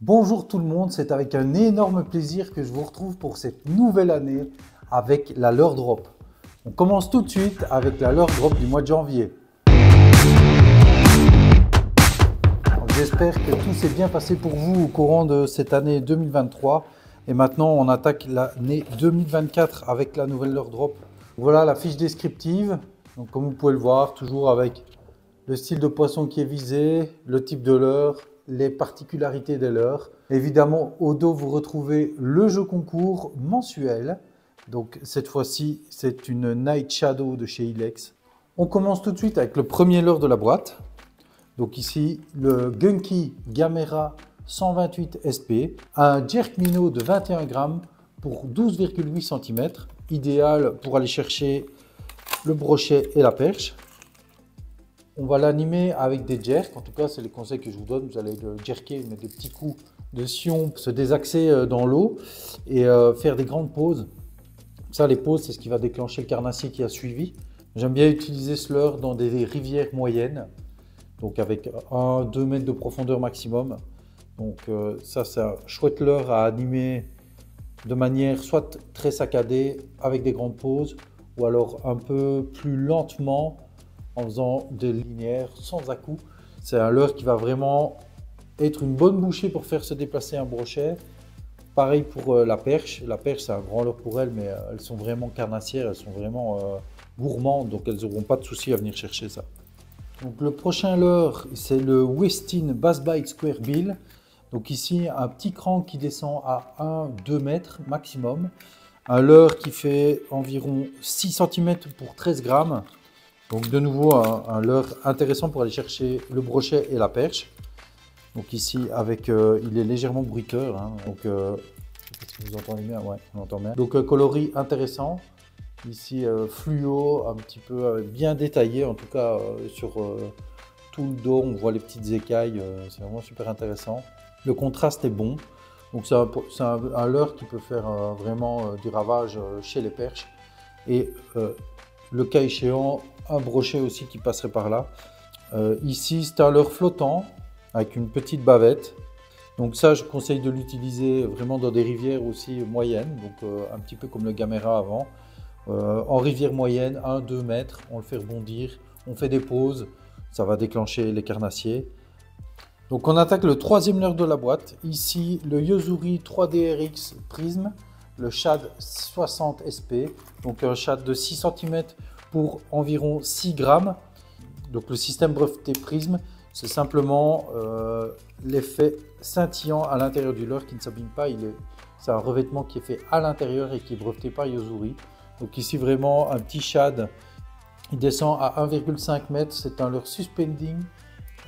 Bonjour tout le monde, c'est avec un énorme plaisir que je vous retrouve pour cette nouvelle année avec la Leurre Drop. On commence tout de suite avec la Leurre Drop du mois de janvier. J'espère que tout s'est bien passé pour vous au courant de cette année 2023. Et maintenant, on attaque l'année 2024 avec la nouvelle Leurre Drop. Voilà la fiche descriptive. Donc, comme vous pouvez le voir, toujours avec le style de poisson qui est visé, le type de leurre, les particularités des leurres. Évidemment, au dos, vous retrouvez le jeu concours mensuel. Donc cette fois-ci, c'est une Night Shadow de chez Ilex. On commence tout de suite avec le premier leurre de la boîte. Donc ici, le Gunky Gamera 128 SP, un jerk minnow de 21 grammes pour 12,8 cm, idéal pour aller chercher le brochet et la perche. On va l'animer avec des jerks, en tout cas c'est les conseils que je vous donne, vous allez le jerker, mettre des petits coups de sion, se désaxer dans l'eau et faire des grandes pauses. Ça, les pauses, c'est ce qui va déclencher le carnassier qui a suivi. J'aime bien utiliser ce leurre dans des rivières moyennes, donc avec 1-2 mètres de profondeur maximum. Donc ça, c'est un chouette leurre à animer de manière soit très saccadée avec des grandes pauses, ou alors un peu plus lentement en faisant des linéaires sans à-coups. C'est un leurre qui va vraiment être une bonne bouchée pour faire se déplacer un brochet. Pareil pour la perche. La perche, c'est un grand leurre pour elles, mais elles sont vraiment carnassières, elles sont vraiment gourmandes, donc elles n'auront pas de souci à venir chercher ça. Donc le prochain leurre, c'est le Westin Bass Bite Square Bill. Donc ici, un petit crank qui descend à 1-2 mètres maximum. Un leurre qui fait environ 6 cm pour 13 grammes. Donc de nouveau, un leurre intéressant pour aller chercher le brochet et la perche. Donc ici, il est légèrement bruiteur. Hein, donc, est-ce que vous entendez bien? Ouais, on entend bien. Donc coloris intéressant. Ici, fluo, un petit peu bien détaillé. En tout cas, sur tout le dos, on voit les petites écailles. C'est vraiment super intéressant. Le contraste est bon. Donc c'est un leurre qui peut faire vraiment du ravage chez les perches. Et le cas échéant, un brochet aussi qui passerait par là. Ici, c'est un leurre flottant avec une petite bavette. Donc ça, je conseille de l'utiliser vraiment dans des rivières aussi moyennes, donc un petit peu comme le Gamera avant. En rivière moyenne, 1-2 mètres, on le fait rebondir, on fait des pauses, ça va déclencher les carnassiers. Donc on attaque le troisième leurre de la boîte. Ici, le Yo-Zuri 3DRX Prism, le Shad 60 SP, donc un shad de 6 cm pour environ 6 grammes. Donc le système breveté Prism, c'est simplement l'effet scintillant à l'intérieur du leurre qui ne s'abîme pas. C'est un revêtement qui est fait à l'intérieur et qui est breveté par Yo-Zuri. Donc ici vraiment un petit shad, il descend à 1,5 m, c'est un leurre suspending.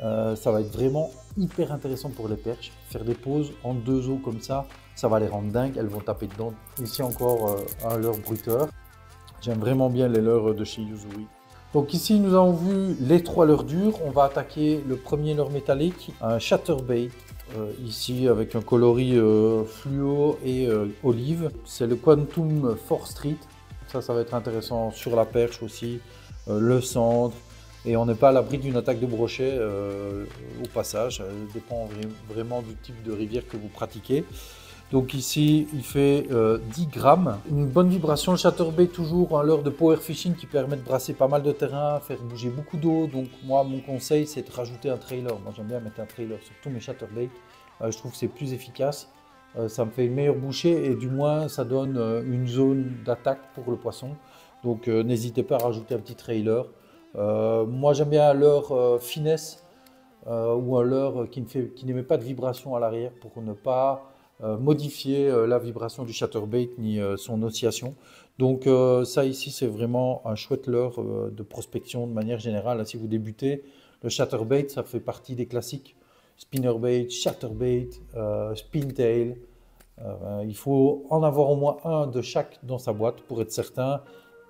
Ça va être vraiment hyper intéressant pour les perches. Faire des pauses en deux eaux comme ça va les rendre dingues, elles vont taper dedans. Ici encore un leurre bruiteur. J'aime vraiment bien les leurres de chez Yo-Zuri. Donc ici nous avons vu les trois leurres durs. On va attaquer le premier leurre métallique, un chatterbait. Ici avec un coloris fluo et olive. C'est le Quantum 4 Street. Ça va être intéressant sur la perche aussi. Le cendre. Et on n'est pas à l'abri d'une attaque de brochet au passage. Ça dépend vraiment du type de rivière que vous pratiquez. Donc ici, il fait 10 grammes. Une bonne vibration. Le chatterbait, toujours un leurre de power fishing qui permet de brasser pas mal de terrain, faire bouger beaucoup d'eau. Donc moi, mon conseil, c'est de rajouter un trailer. Moi, j'aime bien mettre un trailer sur tous mes chatterbaits. Je trouve que c'est plus efficace. Ça me fait une meilleure bouchée et du moins, ça donne une zone d'attaque pour le poisson. Donc n'hésitez pas à rajouter un petit trailer. Moi, j'aime bien un leurre finesse ou un leurre qui n'émet pas de vibration à l'arrière pour ne pas modifier la vibration du chatterbait ni son oscillation. Donc ça ici, c'est vraiment un chouette leurre de prospection de manière générale. Là, si vous débutez, le chatterbait, ça fait partie des classiques. Spinnerbait, chatterbait, spintail. Il faut en avoir au moins un de chaque dans sa boîte pour être certain,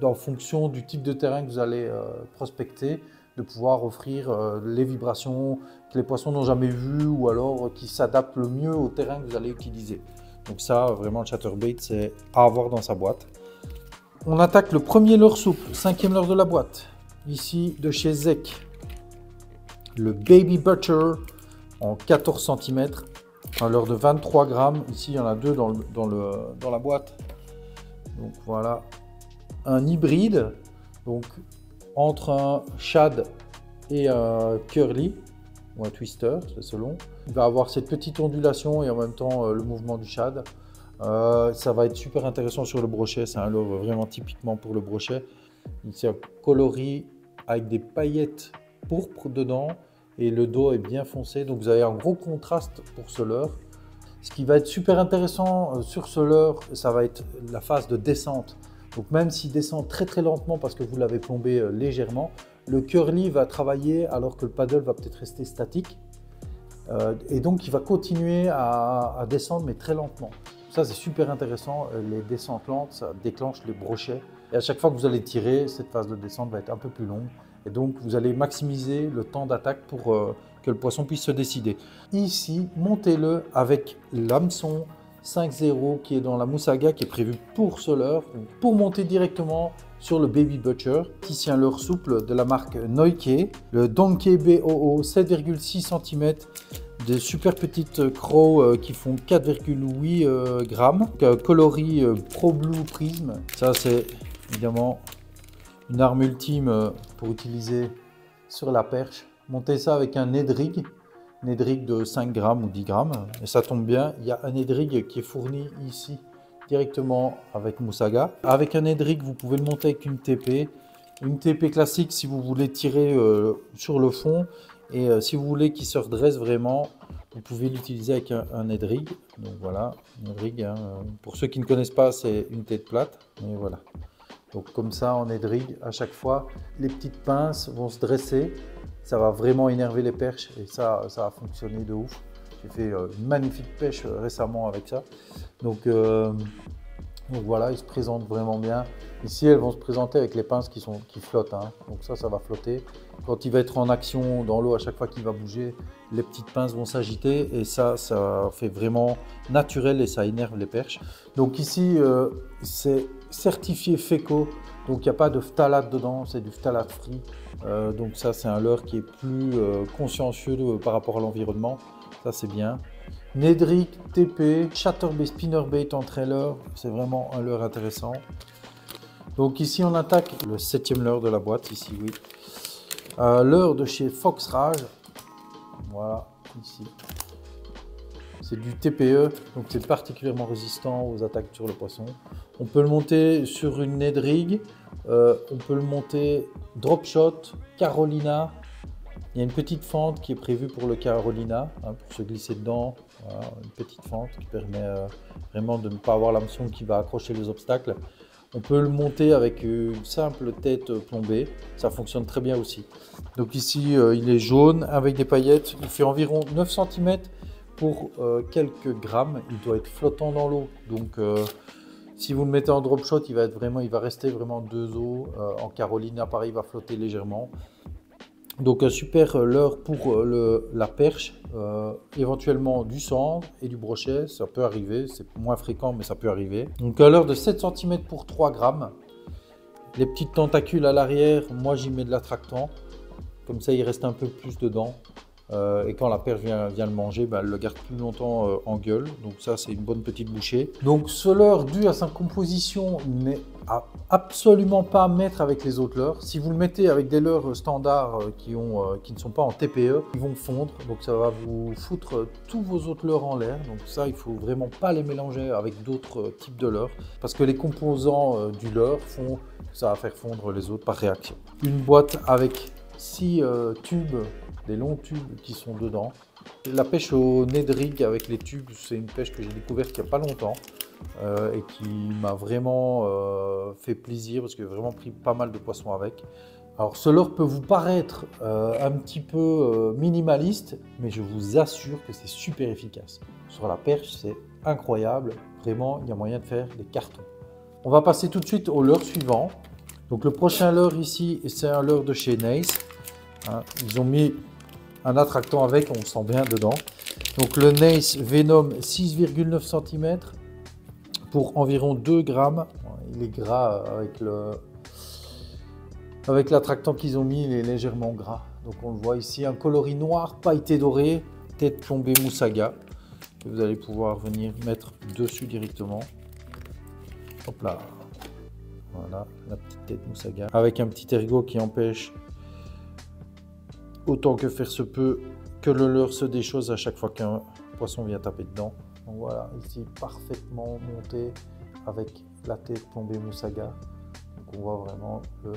en fonction du type de terrain que vous allez prospecter, de pouvoir offrir les vibrations que les poissons n'ont jamais vues ou alors qui s'adaptent le mieux au terrain que vous allez utiliser. Donc ça, vraiment, le chatterbait, c'est à avoir dans sa boîte. On attaque le premier leurre souple, cinquième leurre de la boîte. Ici, de chez Zek, le Baby Butcher en 14 cm. Un leurre de 23 grammes. Ici, il y en a deux dans la boîte. Donc voilà, un hybride, donc entre un shad et un curly ou un twister, c'est selon. Il va avoir cette petite ondulation et en même temps le mouvement du shad. Ça va être super intéressant sur le brochet, c'est un leurre vraiment typiquement pour le brochet. Ici un coloris avec des paillettes pourpres dedans et le dos est bien foncé, donc vous avez un gros contraste pour ce leurre. Ce qui va être super intéressant sur ce leurre, ça va être la phase de descente. Donc même s'il descend très très lentement parce que vous l'avez plombé légèrement, le curly va travailler alors que le paddle va peut-être rester statique. Et donc il va continuer à descendre mais très lentement. Ça c'est super intéressant, les descentes lentes, ça déclenche les brochets. Et à chaque fois que vous allez tirer, cette phase de descente va être un peu plus longue. Et donc vous allez maximiser le temps d'attaque pour que le poisson puisse se décider. Ici, montez-le avec l'hameçon 5.0 qui est dans la Moussaga, qui est prévu pour ce leurre, pour monter directement sur le Baby Butcher. Ici un leurre souple de la marque Noike, le Donkey BOO 7,6 cm, des super petites crocs qui font 4,8 grammes, coloris Pro Blue Prism. Ça c'est évidemment une arme ultime pour utiliser sur la perche. Montez ça avec un Nedrig de 5 grammes ou 10 grammes. Et ça tombe bien, il y a un Nedrig qui est fourni ici directement avec Moussaga. Avec un Nedrig, vous pouvez le monter avec une TP. Une TP classique si vous voulez tirer sur le fond. Et si vous voulez qu'il se redresse vraiment, vous pouvez l'utiliser avec un Nedrig. Donc voilà, Nedrig, hein. Pour ceux qui ne connaissent pas, c'est une tête plate. Et voilà. Donc comme ça, en Nedrig, à chaque fois, les petites pinces vont se dresser. Ça va vraiment énerver les perches et ça a fonctionné de ouf. J'ai fait une magnifique pêche récemment avec ça. Donc voilà, ils se présentent vraiment bien. Ici, elles vont se présenter avec les pinces qui flottent, hein. Donc ça va flotter. Quand il va être en action dans l'eau, à chaque fois qu'il va bouger, les petites pinces vont s'agiter et ça fait vraiment naturel et ça énerve les perches. Donc ici, c'est certifié FECO. Donc il n'y a pas de phtalate dedans, c'est du phtalate free. Donc ça c'est un leurre qui est plus consciencieux par rapport à l'environnement, ça c'est bien. Nedrig, TP, Chatterbait, Spinnerbait en trailer, c'est vraiment un leurre intéressant. Donc ici on attaque le 7e leurre de la boîte, ici oui. Leurre de chez Fox Rage, voilà, ici. C'est du TPE, donc c'est particulièrement résistant aux attaques sur le poisson. On peut le monter sur une Nedrig, on peut le monter drop shot, Carolina. Il y a une petite fente qui est prévue pour le Carolina, hein, pour se glisser dedans. Voilà, une petite fente qui permet vraiment de ne pas avoir l'hameçon qui va accrocher les obstacles. On peut le monter avec une simple tête plombée, ça fonctionne très bien aussi. Donc ici, il est jaune avec des paillettes, il fait environ 9 cm pour quelques grammes. Il doit être flottant dans l'eau, donc si vous le mettez en drop shot, il va rester vraiment 2 eaux. En Carolina, pareil, il va flotter légèrement. Donc un super leurre pour la perche, éventuellement du cendre et du brochet, ça peut arriver, c'est moins fréquent mais ça peut arriver. Donc un leurre de 7 cm pour 3 grammes. Les petites tentacules à l'arrière, moi j'y mets de l'attractant, comme ça il reste un peu plus dedans. Et quand la perche vient le manger, elle le garde plus longtemps en gueule. Donc ça c'est une bonne petite bouchée. Donc ce leurre, dû à sa composition, n'est absolument pas à mettre avec les autres leurres. Si vous le mettez avec des leurres standards qui ne sont pas en TPE, ils vont fondre. Donc ça va vous foutre tous vos autres leurres en l'air. Donc ça, il faut vraiment pas les mélanger avec d'autres types de leurres. Parce que les composants du leurre font que ça va faire fondre les autres par réaction. Une boîte avec 6 tubes, des longs tubes qui sont dedans. La pêche au Nedrig avec les tubes, c'est une pêche que j'ai découverte il n'y a pas longtemps et qui m'a vraiment fait plaisir parce que j'ai vraiment pris pas mal de poissons avec. Alors ce leurre peut vous paraître un petit peu minimaliste, mais je vous assure que c'est super efficace. Sur la perche, c'est incroyable. Vraiment, il y a moyen de faire des cartons. On va passer tout de suite au leurre suivant. Donc le prochain leurre ici, c'est un leurre de chez Nace. Hein, ils ont mis un attractant avec, on sent bien dedans. Donc le Nace Venom 6,9 cm pour environ 2 grammes. Il est gras avec l'attractant qu'ils ont mis, il est légèrement gras. Donc on le voit ici, un coloris noir pailleté doré, tête plombée Moussaga. que vous allez pouvoir venir mettre dessus directement. Hop là. Voilà, la petite tête moussaga. Avec un petit ergot qui empêche, autant que faire se peut, que le leurre se déchausse à chaque fois qu'un poisson vient taper dedans. Donc voilà, ici parfaitement monté avec la tête plombée moussaga. Donc on voit vraiment le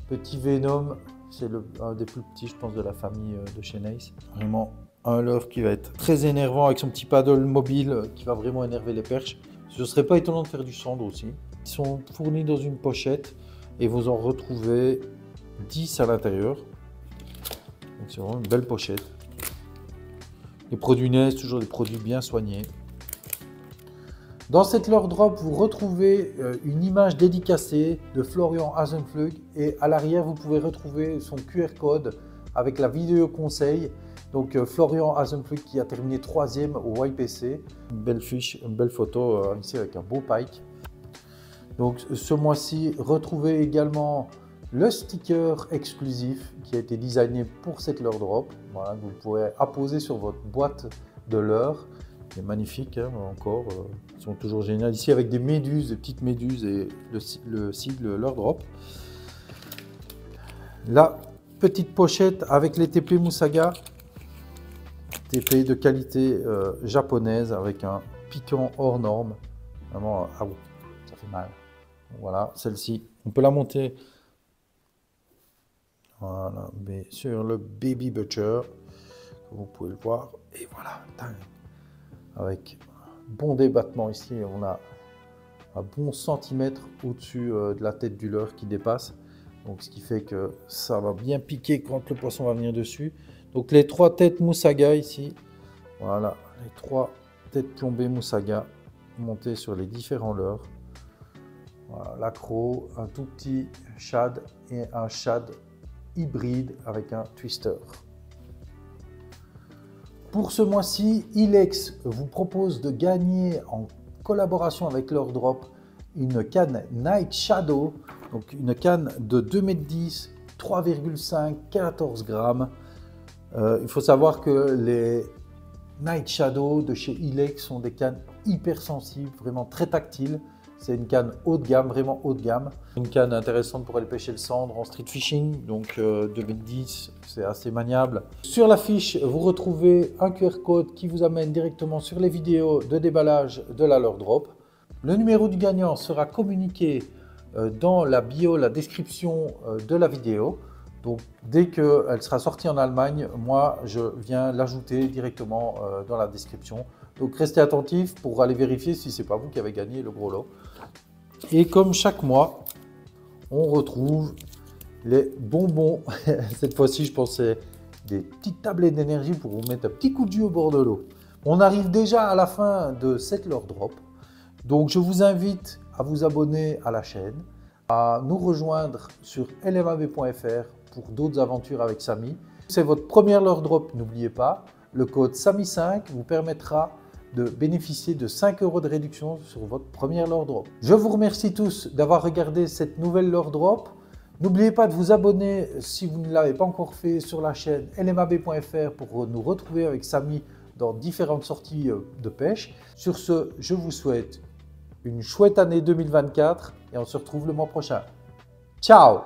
petit Venom. C'est un des plus petits, je pense, de la famille de chez Nace. Vraiment un leurre qui va être très énervant avec son petit paddle mobile qui va vraiment énerver les perches. Ce ne serait pas étonnant de faire du sand aussi. Ils sont fournis dans une pochette et vous en retrouvez 10 à l'intérieur. Donc c'est vraiment une belle pochette. Les produits Nace, toujours des produits bien soignés. Dans cette leurre drop, vous retrouvez une image dédicacée de Florian Hasenflug et à l'arrière, vous pouvez retrouver son QR code avec la vidéo conseil. Donc Florian Hasenflug qui a terminé 3e au YPC. Une belle fiche, une belle photo ici avec un beau pike. Donc ce mois-ci, retrouvez également le sticker exclusif qui a été designé pour cette leurre drop. Voilà, que vous pourrez apposer sur votre boîte de leurre. C'est magnifique, hein, encore, ils sont toujours géniaux. Ici avec des méduses, des petites méduses et le sigle leurre drop. La petite pochette avec les TP Moussaga. TP de qualité japonaise avec un piquant hors norme. Vraiment, ah bon, ça fait mal. Voilà, celle-ci, on peut la monter voilà, mais sur le Baby Butcher, comme vous pouvez le voir. Et voilà, avec bon débattement ici, on a un bon centimètre au-dessus de la tête du leurre qui dépasse. Donc, ce qui fait que ça va bien piquer quand le poisson va venir dessus. Donc, les 3 têtes Moussaga ici, voilà, les 3 têtes plombées Moussaga montées sur les différents leurres. Voilà, l'accro, un tout petit shad et un shad hybride avec un twister. Pour ce mois-ci, Ilex vous propose de gagner en collaboration avec leur drop une canne Night Shadow, donc une canne de 2,10 m, 3,5, 14 grammes. Il faut savoir que les Night Shadow de chez Ilex sont des cannes hyper sensibles, vraiment très tactiles. C'est une canne haut de gamme, vraiment haut de gamme. Une canne intéressante pour aller pêcher le cendre en street fishing, donc 2010, c'est assez maniable. Sur la fiche, vous retrouvez un QR code qui vous amène directement sur les vidéos de déballage de la leurre drop. Le numéro du gagnant sera communiqué dans la bio, la description de la vidéo. Donc dès qu'elle sera sortie en Allemagne, moi je viens l'ajouter directement dans la description. Donc restez attentifs pour aller vérifier si ce n'est pas vous qui avez gagné le gros lot. Et comme chaque mois, on retrouve les bonbons. Cette fois-ci, je pensais des petites tablettes d'énergie pour vous mettre un petit coup de jus au bord de l'eau. On arrive déjà à la fin de cette leurre drop. Donc je vous invite à vous abonner à la chaîne, à nous rejoindre sur lmab.fr pour d'autres aventures avec Samy. C'est votre première leurre drop, n'oubliez pas, le code SAMY5 vous permettra de bénéficier de 5 € de réduction sur votre première leurre drop. Je vous remercie tous d'avoir regardé cette nouvelle leurre drop. N'oubliez pas de vous abonner si vous ne l'avez pas encore fait sur la chaîne lmab.fr pour nous retrouver avec Samy dans différentes sorties de pêche. Sur ce, je vous souhaite une chouette année 2024 et on se retrouve le mois prochain. Ciao!